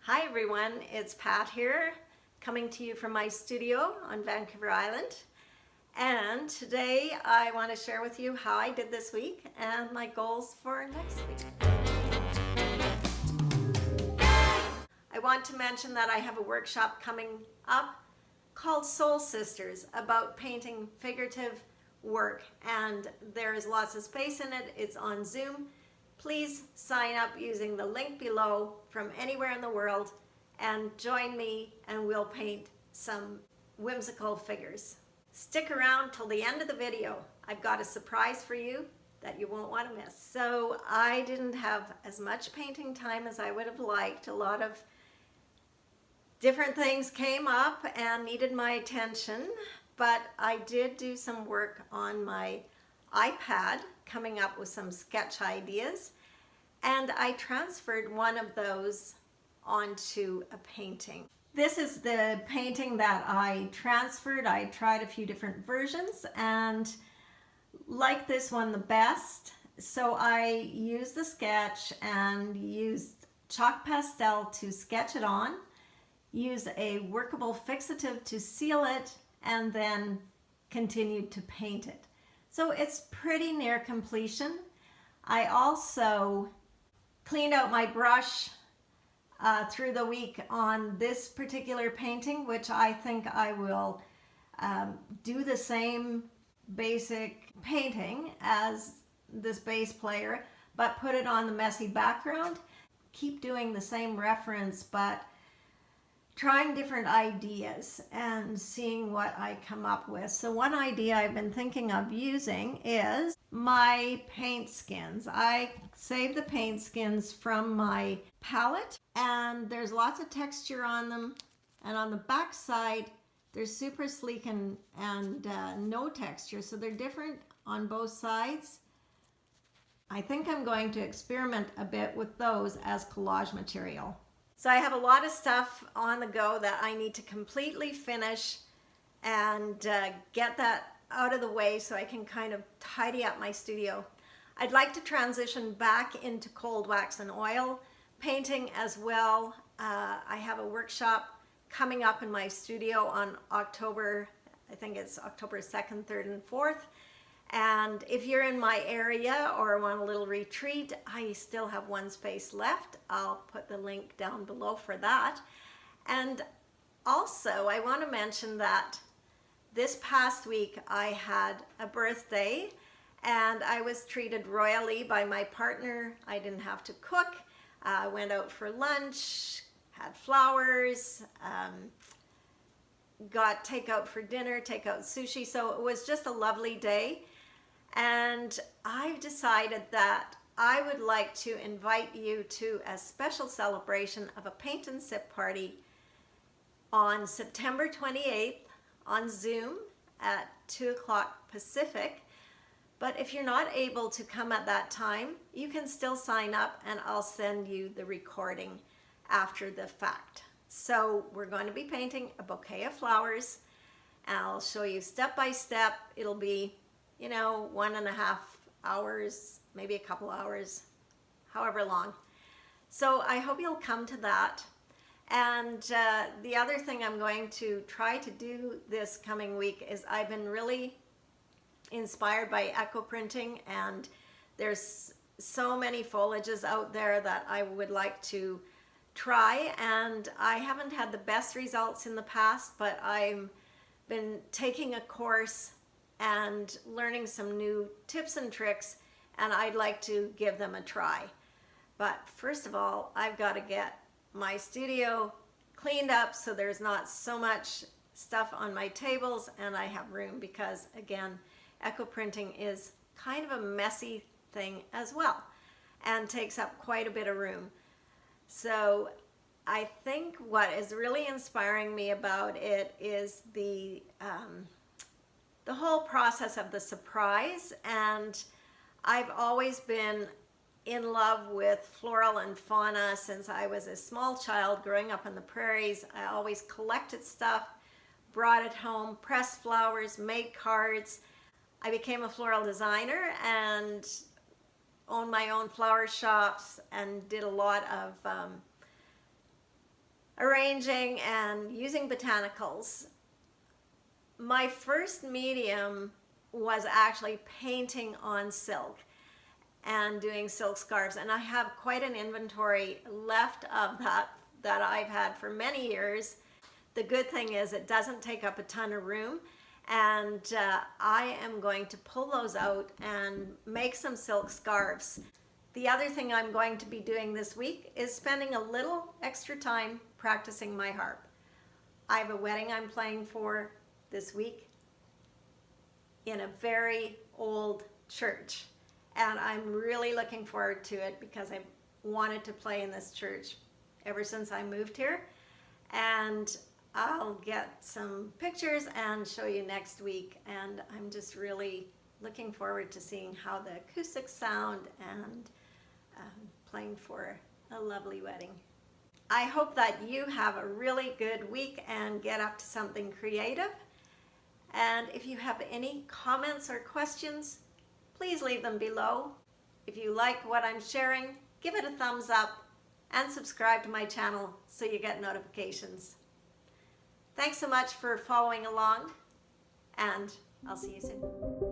Hi everyone, it's Pat here, coming to you from my studio on Vancouver Island. And today I want to share with you how I did this week and my goals for next week. I want to mention that I have a workshop coming up called Soul Sisters about painting figurative work, and there is lots of space in it. It's on Zoom. Please sign up using the link below from anywhere in the world and join me, and we'll paint some whimsical figures. Stick around till the end of the video. I've got a surprise for you that you won't want to miss. So I didn't have as much painting time as I would have liked. A lot of different things came up and needed my attention, but I did do some work on my iPad, coming up with some sketch ideas, and I transferred one of those onto a painting. This is the painting that I transferred. I tried a few different versions and like this one the best. So I used the sketch and used chalk pastel to sketch it on, used a workable fixative to seal it, and then continued to paint it. So it's pretty near completion. I also cleaned out my brush through the week on this particular painting, which I think I will do the same basic painting as this bass player, but put it on the messy background. Keep doing the same reference, but trying different ideas and seeing what I come up with. So one idea I've been thinking of using is my paint skins. I saved the paint skins from my palette, and there's lots of texture on them, and on the back side they're super sleek and no texture, so they're different on both sides. I think I'm going to experiment a bit with those as collage material. So I have a lot of stuff on the go that I need to completely finish and get that out of the way so I can kind of tidy up my studio. I'd like to transition back into cold wax and oil painting as well. I have a workshop coming up in my studio on October, I think it's October 2nd, 3rd, and 4th. And if you're in my area or want a little retreat, I still have one space left. I'll put the link down below for that. And also, I want to mention that this past week I had a birthday and I was treated royally by my partner. I didn't have to cook. I went out for lunch, had flowers, got takeout for dinner, takeout sushi. So it was just a lovely day. And I've decided that I would like to invite you to a special celebration of a paint and sip party on September 28th on Zoom at 2 o'clock Pacific. But if you're not able to come at that time, you can still sign up and I'll send you the recording after the fact. So we're going to be painting a bouquet of flowers. I'll show you step by step. It'll be 1.5 hours, maybe a couple hours, however long. So I hope you'll come to that. And the other thing I'm going to try to do this coming week is I've been really inspired by eco printing, and there's so many foliages out there that I would like to try, and I haven't had the best results in the past, but I've been taking a course and learning some new tips and tricks, and I'd like to give them a try. But first of all, I've got to get my studio cleaned up so there's not so much stuff on my tables and I have room, because again, eco printing is kind of a messy thing as well and takes up quite a bit of room. So I think what is really inspiring me about it is the whole process of the surprise. And I've always been in love with floral and fauna since I was a small child growing up in the prairies. I always collected stuff, brought it home, pressed flowers, made cards. I became a floral designer and owned my own flower shops and did a lot of arranging and using botanicals. My first medium was actually painting on silk and doing silk scarves, and I have quite an inventory left of that I've had for many years. The good thing is it doesn't take up a ton of room, and I am going to pull those out and make some silk scarves. The other thing I'm going to be doing this week is spending a little extra time practicing my harp. I have a wedding I'm playing for this week in a very old church, and I'm really looking forward to it because I've wanted to play in this church ever since I moved here, and I'll get some pictures and show you next week, and I'm just really looking forward to seeing how the acoustics sound and playing for a lovely wedding. I hope that you have a really good week and get up to something creative. And if you have any comments or questions, please leave them below. If you like what I'm sharing, give it a thumbs up and subscribe to my channel so you get notifications. Thanks so much for following along, and I'll see you soon.